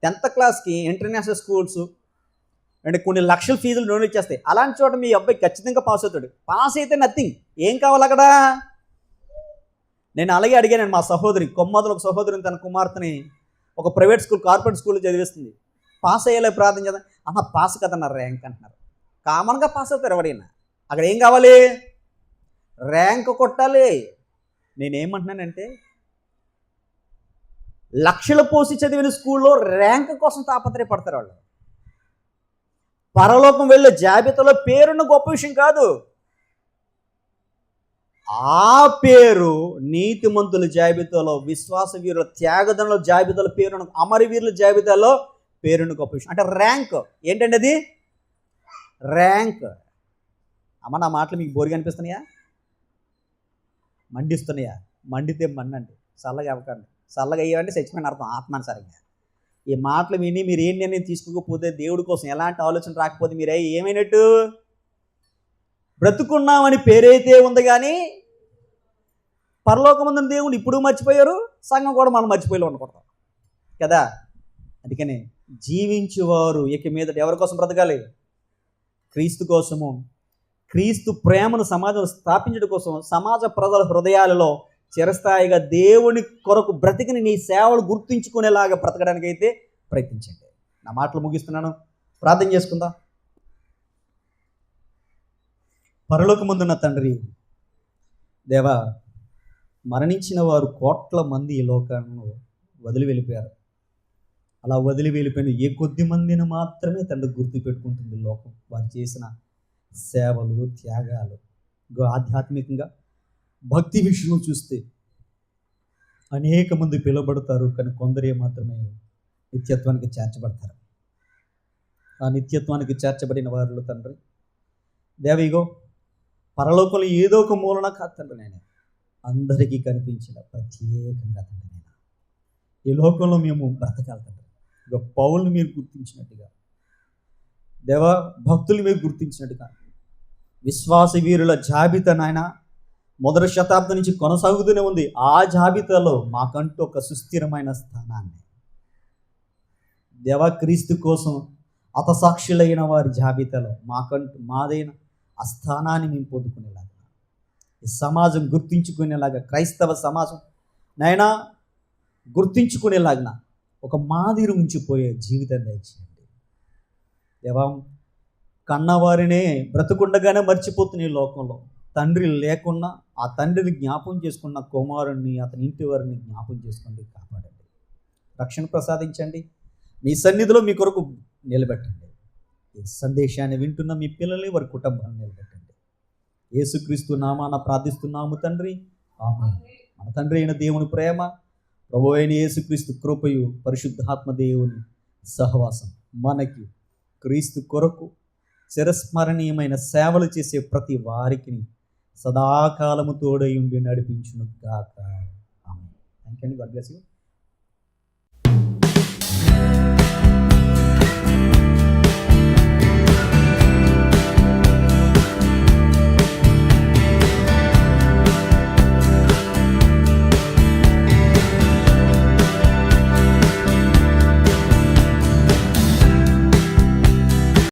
10th క్లాస్కి ఇంటర్నేషనల్ స్కూల్స్ అంటే కొన్ని లక్షల ఫీజులు డొనేట్ చేస్తాయి. అలాంటి చోట మీ అబ్బాయి ఖచ్చితంగా పాస్ అవుతాడు. పాస్ అయితే నథింగ్, ఏం కావాలి అక్కడ? నేను అలాగే అడిగాను. మా సహోదరి కొమ్మదులు ఒక సహోదరిని, తన కుమార్తెని ఒక ప్రైవేట్ స్కూల్, కార్పొరేట్ స్కూల్లో చదివిస్తుంది. పాస్ అయ్యేలా ప్రార్థన చేద్దాం అన్న, పాస్ కదన్నారు, ర్యాంక్ అంటున్నారు. కామన్గా పాస్ అవుతారు ఎవడైనా. అక్కడ ఏం కావాలి? ర్యాంక్ కొట్టాలి. నేనేమంటున్నానంటే, లక్షలు పోసి చదివిన స్కూల్లో ర్యాంక్ కోసం తాపత్రయపడతారు వాళ్ళు. పరలోకం వెళ్ళే జాబితాలో పేరున్న గొప్ప విషయం కాదు. ఆ పేరు నీతిమంతుల జాబితాలో, విశ్వాస వీరుల, త్యాగదనుల జాబితాలో పేరున్న, అమరవీరుల జాబితాలో పేరున్న గొప్ప విషయం. అంటే ర్యాంక్ ఏంటండి? అది ర్యాంక్. అమ్మ, నా మాటలు మీకు బోరుగా అనిపిస్తున్నాయా? మండిస్తున్నాయా? మండితే మన్నండి, చల్లగా అవ్వకండి. చల్లగా అయ్యామంటే చచ్చిపోయిన అర్థం, ఆత్మానుసారంగా. ఈ మాటలు విని మీరు ఏం నిర్ణయం తీసుకోకపోతే, దేవుడి కోసం ఎలాంటి ఆలోచన రాకపోతే మీరు ఏమైనట్టు? బ్రతుకున్నామని పేరైతే ఉంది కానీ పరలోకమందున దేవుని ఇప్పుడు మర్చిపోయారు, సంఘం కూడా మనం మర్చిపోయి ఉండకూడదు కదా. అందుకని జీవించేవారు ఇక మీదట ఎవరి కోసం బ్రతకాలి? క్రీస్తు కోసము. క్రీస్తు ప్రేమను సమాజంలో స్థాపించడం కోసం సమాజ ప్రజల హృదయాలలో చిరస్థాయిగా దేవుని కొరకు బ్రతికిని నీ సేవలు గుర్తుంచుకునేలాగా బ్రతకడానికి అయితే ప్రయత్నించండి. నా మాటలు ముగిస్తున్నాను, ప్రార్థన చేసుకుందాం. పరలోకమందున్న తండ్రి, దేవా, మరణించిన వారు కోట్ల మంది ఈ లోకంలో వదిలి వెళ్ళిపోయారు. అలా వదిలి వెళ్ళిపోయిన ఏ కొద్ది మందిని మాత్రమే తండ్రి గుర్తు పెట్టుకుంటుంది లోకం. వారు చేసిన సేవలు, త్యాగాలు. ఆధ్యాత్మికంగా భక్తి విషయంలో చూస్తే అనేక మంది పిలువబడతారు, కానీ కొందరే మాత్రమే నిత్యత్వానికి చేర్చబడతారు. ఆ నిత్యత్వానికి చేర్చబడిన వారిలో తండ్రి దేవిగో పరలోకంలో ఏదో ఒక మూలన కాదు తండ్రి, నేను అందరికీ కనిపించిన ప్రత్యేకంగా తండ్రి, నేను ఈ లోకంలో మేము బ్రతకాలి తండ్రి. ఇక పౌల్ని మీరు గుర్తించినట్టుగా, దేవా, భక్తులు మీరు గుర్తించినట్టుగా విశ్వాస వీరుల జాబితా నాయన మొదటి శతాబ్దం నుంచి కొనసాగుతూనే ఉంది. ఆ జాబితాలో మాకంటూ ఒక సుస్థిరమైన స్థానాన్ని, దేవా, క్రీస్తు కోసం హతసాక్షులైన వారి జాబితాలో మాదైన ఆ స్థానాన్ని మేము పొందుకునేలాగా, ఈ సమాజం గుర్తించుకునేలాగా, క్రైస్తవ సమాజం నాయనా గుర్తించుకునేలాగా ఒక మాదిరి ఉంచిపోయే జీవితం దయచేయండి దేవా. కన్నవారినే బ్రతుకుండగానే మర్చిపోతున్న ఈ లోకంలో తండ్రి లేకున్నా ఆ తండ్రిని జ్ఞాపం చేసుకున్న కుమారుణ్ణి, అతని ఇంటి వారిని జ్ఞాపం చేసుకోండి, కాపాడండి, రక్షణ ప్రసాదించండి, మీ సన్నిధిలో మీ కొరకు నిలబెట్టండి. ఈ సందేశాన్ని వింటున్న మీ పిల్లల్ని, వారి కుటుంబాన్ని నిలబెట్టండి. యేసుక్రీస్తు నామాన ప్రార్థిస్తున్నాము తండ్రి, ఆమేన్. మన తండ్రి అయిన దేవుని ప్రేమ, ప్రభు అయిన యేసుక్రీస్తు కృపయు, పరిశుద్ధాత్మ దేవుని సహవాసం మనకి క్రీస్తు కొరకు చిరస్మరణీయమైన సేవలు చేసే ప్రతి వారికి సదాకాలము తోడై ఉండి నడిపించును గాక. ఆమేన్. థాంక్యూ అండి. God bless you.